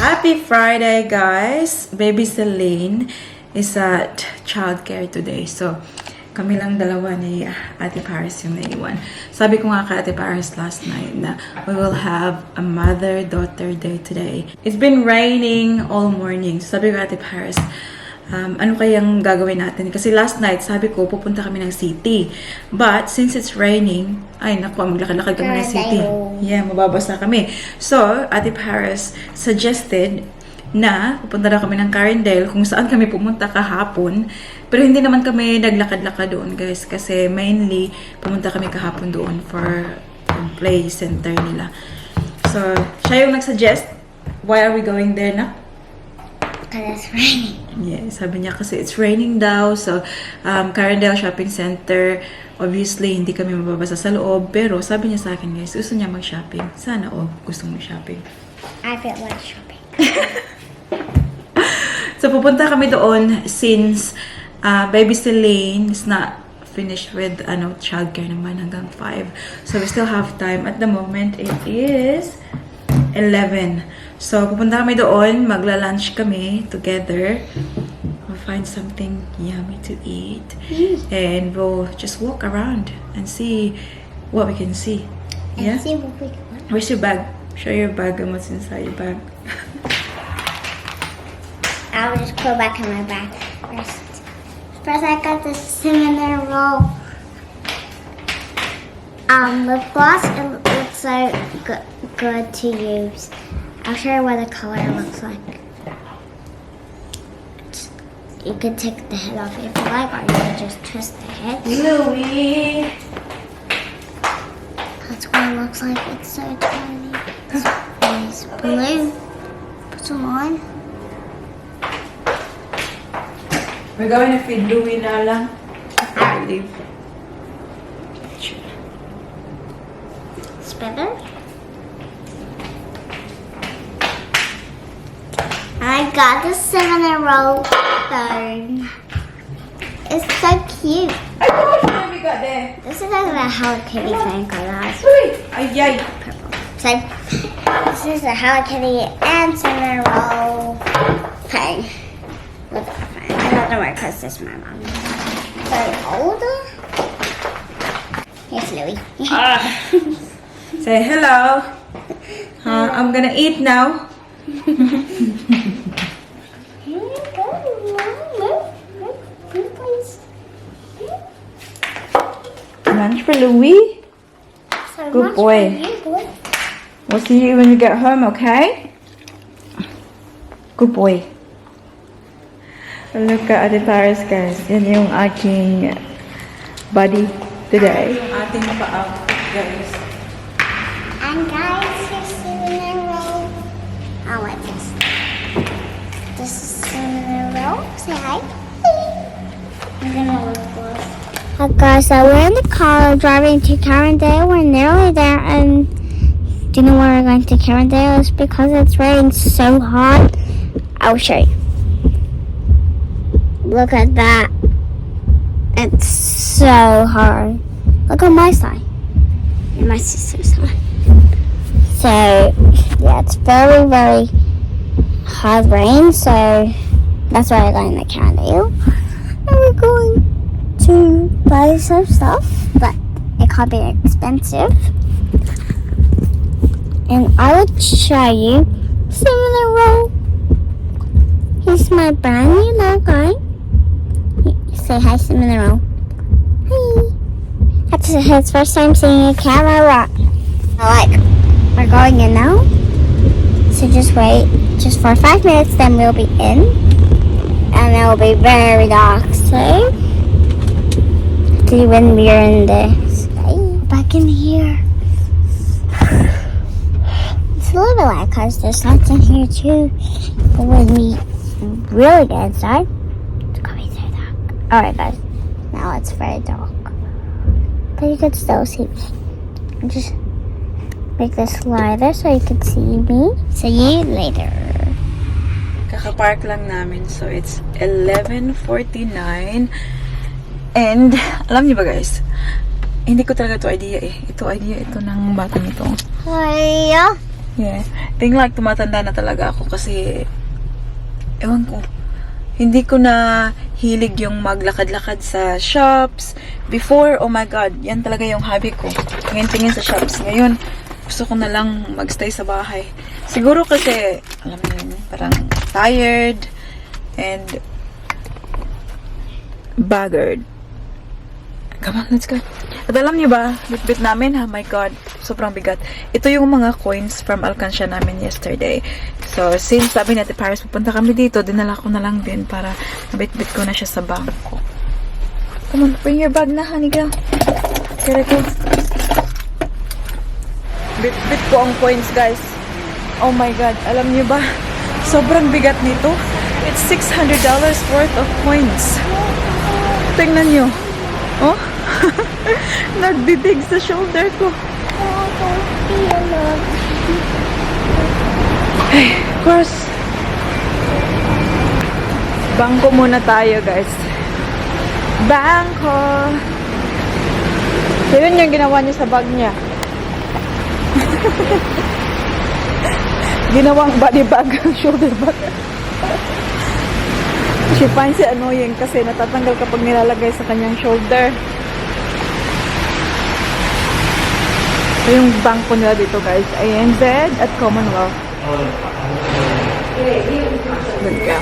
Happy Friday, guys! Baby Celine is at childcare today. So, kami lang dalawa ni Ate Paris yung naiwan. Sabi ko nga kay Ate Paris last night na we will have a mother-daughter day today. It's been raining all morning. Sabi ko Ate Paris, ano kayang gagawin natin? Kasi last night, sabi ko, pupunta kami ng city. But, since it's raining, ay naku, maglakad-lakad kami ng city. Yeah, mababasa kami. So, Ate Paris suggested na pupunta na kami ng Carindale kung saan kami pumunta kahapon. Pero hindi naman kami naglakad-lakad doon, guys. Kasi mainly, pumunta kami kahapon doon for play center nila. So, siya yung nag-suggest. Why are we going there na? Because it's raining. Yeah, sabi niya kasi it's raining daw. So, Carindale Shopping Center, obviously, hindi kami mababasa sa loob. Pero sabi niya sa akin, guys, gusto niya mag-shopping. Sana, gusto mo shopping. I feel like shopping. So, pupunta kami doon since Baby Celine is not finished with childcare naman hanggang 5. So, we still have time. At the moment, it is 11. So, pupunta kami doon. Magla-lunch kami together. We'll find something yummy to eat. And we'll just walk around and see what we can see. Yeah? And see what we can. Where's your bag? Show your bag and what's inside your bag. I'll just go back in my bag first. First, I got this cinnamon roll lip gloss. It looks so good to use. I'll show you what the color looks like. You can take the head off if you like, or you can just twist the head. Louie! That's what it looks like. It's so tiny. It's blue. Put some on. We're going to feed Louie na lang. I believe. Spinner. I got the cinnamon roll phone. It's so cute. What we got there? This is like a Hello Kitty phone because Ay, purple. So this is a Hello Kitty and cinnamon roll phone. With a phone. I don't know where because this is my mom. So older. Here's Louie. Say hello. I'm gonna eat now. Here you go. Move, please. Lunch for Louie. So Good much boy. for you, boy. We'll see you when you get home, okay? Good boy. Look at Ate Paris, guys. Yan yung aking buddy today. Yung ating pa-outfit, guys. And guys, here's cinnamon roll. I like this. This is cinnamon roll. Say hi. I'm gonna look close. Hi guys, so we're in the car driving to Carindale. We're nearly there, and do you know why we're going to Carindale? It's because it's raining so hard. I'll show you. Look at that. It's so hard. Look on my side. And my sister's side. So, yeah, it's very, very hard rain. So, that's why we're going to Carindale. And we're going to buy some stuff, but it can't be expensive. And I will show you cinnamon roll. He's my brand new little guy. Say hi, cinnamon roll. Hi. That's his first time seeing a camera. We're going in now. So just wait just for 5 minutes, then we'll be in. And it will be very dark. So see when we're in the sky. Back in here. It's a little bit light because there's lights in here too. But when we really get inside, it's gonna be so dark. Alright guys, now it's very dark. But you can still see me. Just make this lighter so you can see me. See you later. Kaka-park lang namin. So, it's 11:49. And, alam niyo ba guys, hindi ko talaga ito idea eh. Ito idea ito ng batang ito. Hiya. Yeah. Think like tumatanda na talaga ako kasi ewan ko. Hindi ko na hilig yung maglakad-lakad sa shops. Before, oh my God, yan talaga yung hobby ko. Tingin-tingin sa shops. Ngayon, gusto ko na lang magstay sa bahay. Siguro kasi, alam mo yun, parang tired and bagged. Come on, let's go. At alam niyo ba, bitbit namin, oh my God, sobrang bigat. Ito yung mga coins from Alcansya namin yesterday. So, since sabi natin, Paris, pupunta kami dito, dinala ko na lang din para nabitbit ko na siya sa bangko. Come on, bring your bag na, honey girl. Here it is. Bitbit ko ang coins, guys. Oh my God, alam niyo ba, sobrang bigat nito. It's $600 worth of coins. Tingnan niyo. Oh, nagbidig sa shoulder ko. Ay, of course. Bangko muna tayo, guys. Bangko. So, yun yung ginawa niya sa bag niya. Ginawang body bag, shoulder bag. She finds it annoying kasi natatanggal kapag nilalagay sa kanyang shoulder. So, yung bangko nila dito, guys, ANZ at Commonwealth. Good ka.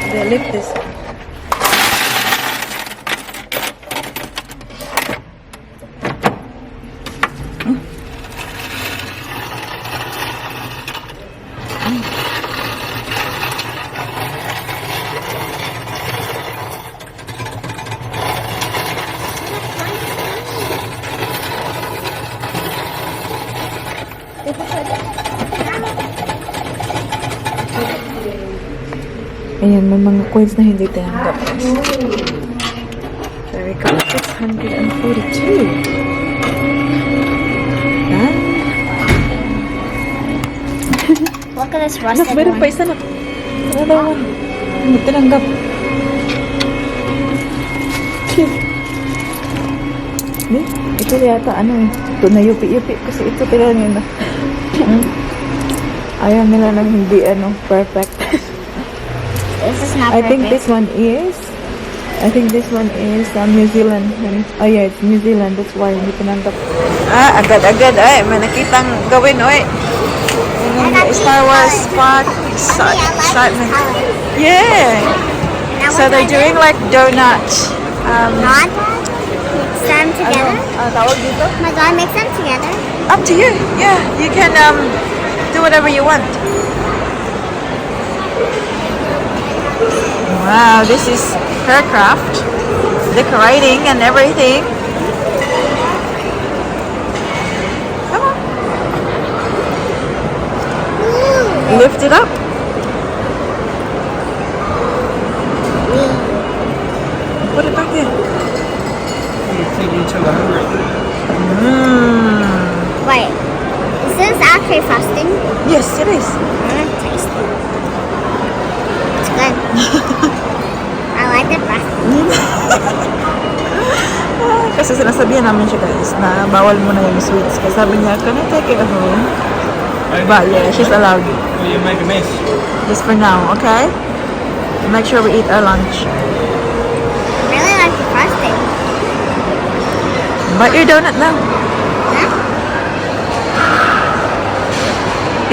They lift this. Ayan, may mga coins na hindi tinanggap. There we go. 642. Yan. Look at this rusted Anak, meron one. pa isa na. Ano daw? Hindi tinanggap. Hindi. Ito yata, ano eh. Ito na yupi-yupi. Kasi ito tila nila. Ayaw nila nang hindi, perfect. This is not I perfect. think this one is New Zealand. Oh yeah, it's New Zealand. That's why hindi pinanggap. Agad-agad. Ay, may nakitang gawin, oy. Star Wars spot. Excitement. Yeah. So they're doing like donuts. Not? Mix them together? Tawag dito? Oh my God, mix them together. Up to you. Yeah, you can do whatever you want. Wow, this is her craft, decorating and everything. Come on. Lift it up. Put it back there. You're taking each other hungry. Wait, is this actually frosting? Yes, it is. Taste it. It's good. I like the frosting. Kasi sinasabihan namin siya, guys, na bawal muna yung sweets. Kasi sabi niya, can I take it home? But yeah, she's allowed. Well, you make a mess. Just for now, okay? Make sure we eat our lunch. I really like the frosting. Bite your donut now. Huh?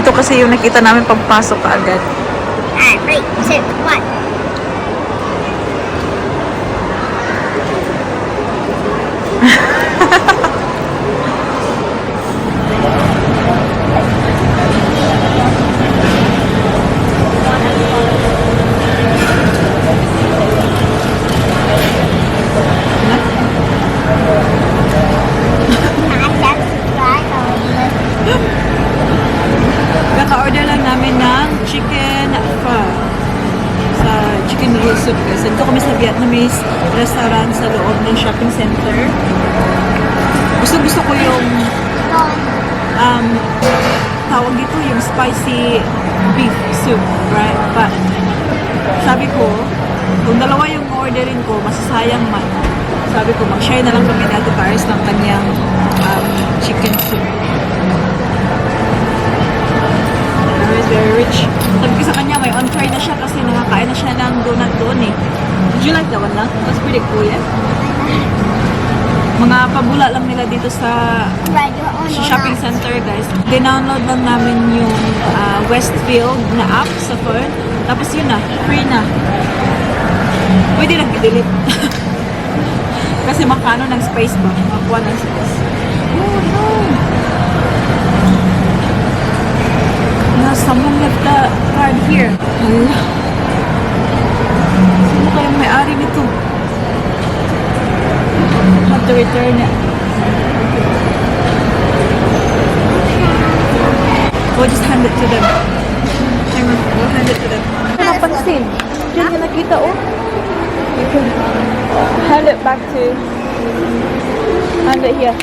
Ito kasi yung nakita namin pagpasok ka agad. Alright, 3, 2, 1. chicken pho. Sa chicken noodle soup guys. Dito kami sa Vietnamese restaurant sa loob ng shopping center. Gusto ko yung tawag dito yung spicy beef soup, right? But sabi ko, kung dalawa yung orderin ko, masasayang man. Sabi ko, mag-share na lang kami ni Ate Paris ng kanyang chicken soup. Very rich. Sabi ko sa kanya, may on-try na siya kasi nakakain na siya ng donut doon eh. Did you like that one lang? That's pretty cool, yeah? Mga pabula lang nila dito sa shopping center, guys. Dinownload lang namin yung Westfield na app sa phone. Tapos yun na, free na. Pwede lang i-delete. Kasi makano ng space ba? Makakuha ng space. Oh, no! Someone left the card here. Hala. Sino kayang may-ari nito? Have to return it. We'll just hand it to them. We'll hand it to them. Napansin. Diyan yung nakita, oh. You can hand it back to... Hand it here.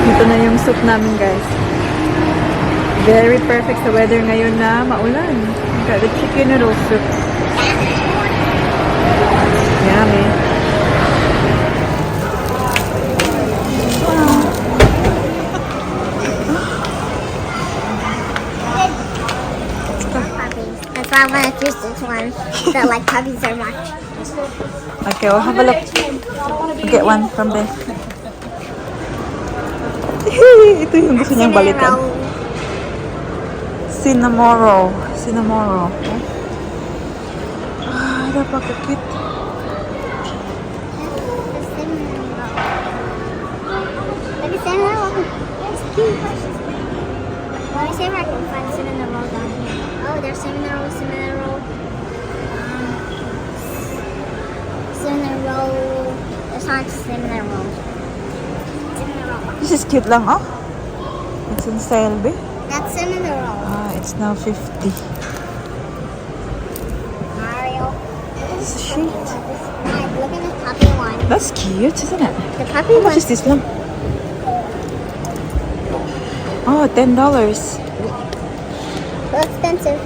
Ito na yung soup namin, guys. Very perfect sa weather ngayon na maulan. Got the chicken noodle soup. Yummy. Puppies. That's why I want to choose this one. That like puppies are much. Okay, we'll have a look. Get one from there. Ito yung gusto niyang balikan. Cinnamoro. Cinnamoro. Ah, napaka-cute. Maybe cinnamon roll. It's cute. Let me see if I can find cinnamon roll down here. Oh, there's cinnamon roll, cinnamon roll. Cinnamon roll. It's not cinnamon roll. This is cute lang, oh. It's in sale, be. That's cinnamon roll. Ah, it's now 50. Mario. This is sheet. Look at the puppy one. That's cute, isn't it? The puppy How one. much is this lang? Oh, $10. So expensive.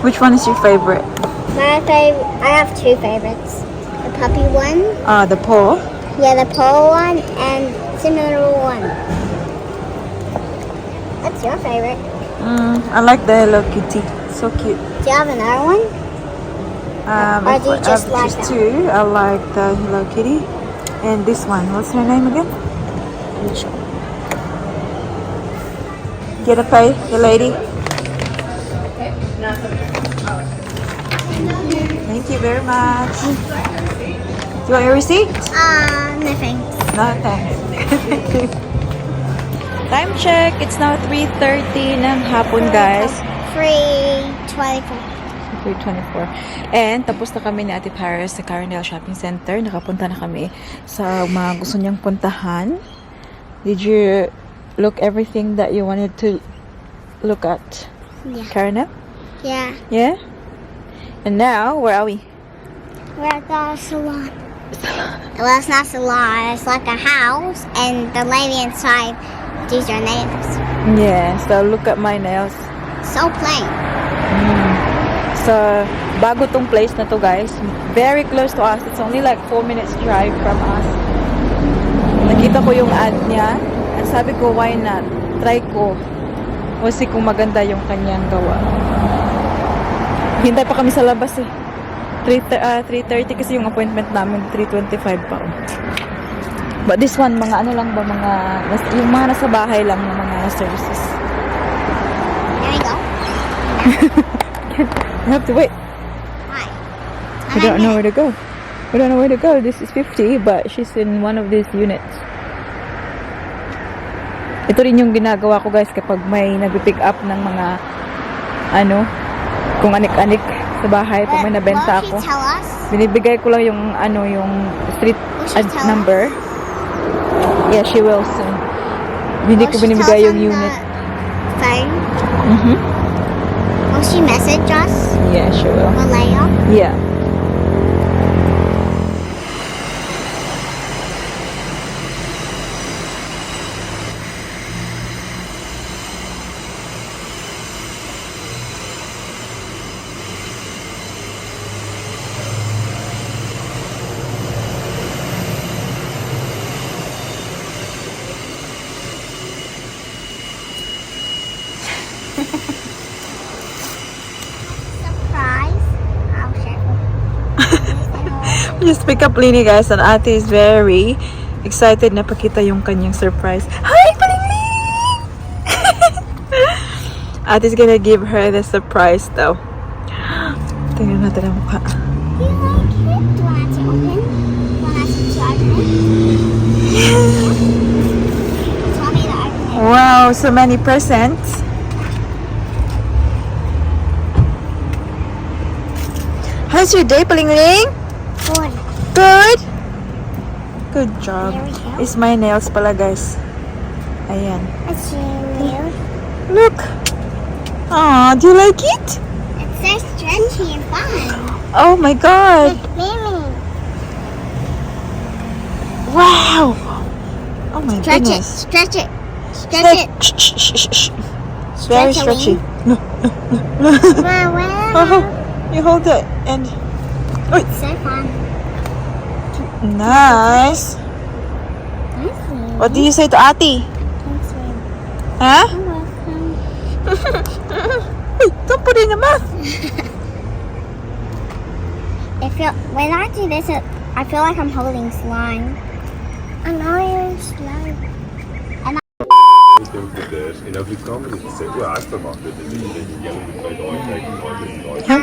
Which one is your favorite? My favorite. I have two favorites. The puppy one. The paw. Yeah, the pole one and cinnamon roll one. What's your favorite? I like the Hello Kitty. So cute. Do you have another one? Or do you just like that? Two. I like the Hello Kitty. And this one. What's her name again? Get a pay, the lady. Thank you very much. Do you want your receipt? No thanks. No, thanks. Time check. It's now 3:30 ng hapon, guys. 3:24. 3:24. And tapos na kami ni Ate Paris sa Carindale Shopping Center. Nakapunta na kami sa mga gusto niyang puntahan. Did you look everything that you wanted to look at? Yeah. Carindale? Yeah. Yeah? And now, where are we? We're at the salon. Well, it's not salon. It's like a house, and the lady inside does your nails. Yeah, so look at my nails. So plain. So, bago tong place na to, guys. Very close to us. It's only like 4 minutes drive from us. Nakita ko yung ad niya. And sabi ko, why not? Try ko. Kasi kung maganda yung kanyang gawa. Hintay pa kami sa labas eh. 3:30 kasi yung appointment namin. 3:25 pa. But this one, mga ano lang ba, yung mga nasa bahay lang ng mga services. There we go. You have to wait. Why? I don't know where to go. We don't know where to go. This is 50, but she's in one of these units. Ito rin yung ginagawa ko, guys, kapag may nag-pick up ng mga kung anik-anik sa bahay, pag may nabenta ako. Tell us? Binibigay ko lang yung yung street Will she tell number. Yeah, she will soon. Hindi Will ko she binibigay tell us yung on unit. the phone? Mhm. Will she message us? Yeah, she will. Malaya? Yeah. Surprise. I'll share Just pick up Lini, guys, and Ate is very excited na pakita yung kanyang surprise. Hi, Palingling! Ate's gonna give her the surprise though. Tingnan natin ang mukha. Do you like it? Do you want to open? Want us to open it? Tell me to open it. Wow, so many presents. How's your day, Palingling? Good. Good? Good job. There we go. It's my nails pala, guys. Ayan. It's new. Look. Aw, do you like it? It's so stretchy and fun. Oh my god. Mimi. Wow. Oh my Stretch it. goodness. Stretch it. Stretch it. Shh, shh, shh, shh, shh. It's very Stretch it, stretchy. No. Wow. Oh, you hold it and So fun. nice. Nice. What do you say to Ate? Thanks, babe. Huh? You're welcome. Hey, don't put it in your mouth. When I do this, I feel like I'm holding slime. I know you're slow. En als ik kan, dan zeg je uitgemaakt. Dat is niet dat je jaloers bent bij de Huh?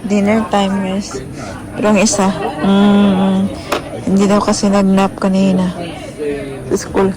Dinner time, guys. Pero ang isa, hindi daw kasi nag-nap kanina. Sa school.